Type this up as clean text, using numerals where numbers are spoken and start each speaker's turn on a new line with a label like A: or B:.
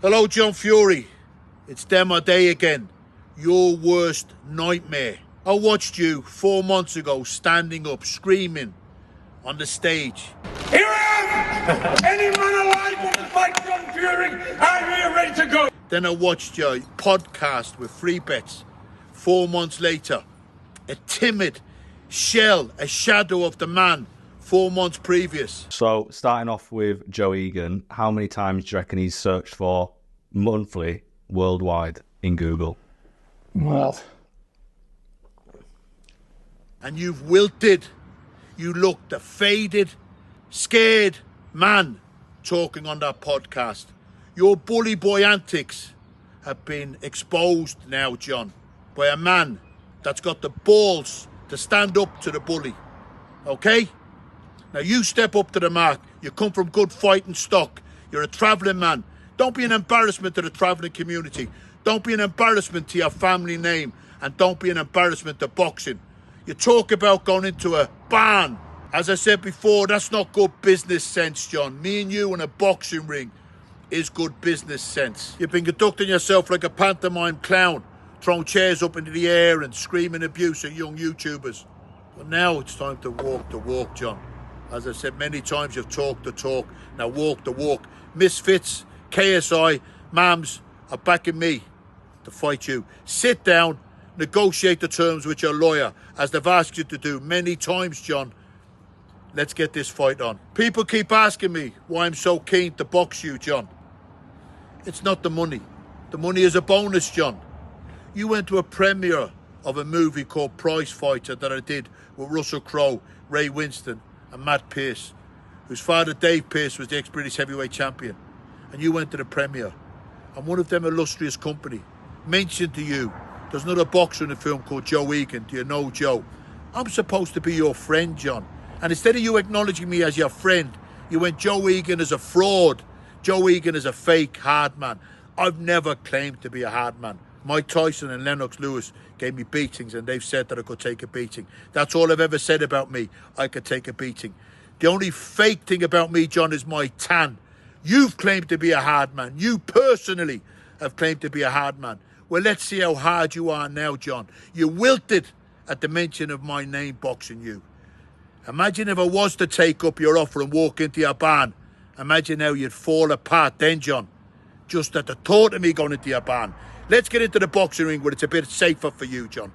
A: Hello, John Fury. It's Demo Day again. Your worst nightmare. I watched you 4 months ago standing up, screaming on the stage.
B: Here I am! Any man alive want to fight John Fury? I'm here ready to go!
A: Then I watched your podcast with Free Bets 4 months later. A timid shell, a shadow of the man 4 months previous.
C: So, starting off with Joe Egan, how many times do you reckon he's searched for monthly worldwide in Google?
D: Well.
A: And you've wilted. You looked a faded, scared man talking on that podcast. Your bully boy antics have been exposed now, John, by a man that's got the balls to stand up to the bully. Okay? Now you step up to the mark. You come from good fighting stock. You're a travelling man. Don't be an embarrassment to the travelling community. Don't be an embarrassment to your family name. And don't be an embarrassment to boxing. You talk about going into a barn. As I said before, that's not good business sense, John. Me and you in a boxing ring is good business sense. You've been conducting yourself like a pantomime clown, throwing chairs up into the air and screaming abuse at young YouTubers. But now it's time to walk the walk, John. As I said many times, you've talked the talk. Now walk the walk. Misfits, KSI, Mams are backing me to fight you. Sit down, negotiate the terms with your lawyer, as they've asked you to do many times, John. Let's get this fight on. People keep asking me why I'm so keen to box you, John. It's not the money. The money is a bonus, John. You went to a premiere of a movie called Prize Fighter that I did with Russell Crowe, Ray Winston and Matt Pearce, whose father Dave Pearce was the ex-British heavyweight champion. And you went to the premiere. And one of them illustrious company mentioned to you, there's another boxer in the film called Joe Egan. Do you know Joe? I'm supposed to be your friend, John. And instead of you acknowledging me as your friend, you went, Joe Egan is a fraud. Joe Egan is a fake hard man. I've never claimed to be a hard man. Mike Tyson and Lennox Lewis gave me beatings and they've said that I could take a beating. That's all I've ever said about me. I could take a beating. The only fake thing about me, John, is my tan. You've claimed to be a hard man. You personally have claimed to be a hard man. Well, let's see how hard you are now, John. You wilted at the mention of my name boxing you. Imagine if I was to take up your offer and walk into your barn. Imagine how you'd fall apart then, John. Just at the thought of me going into your barn. Let's get into the boxing ring where it's a bit safer for you, John.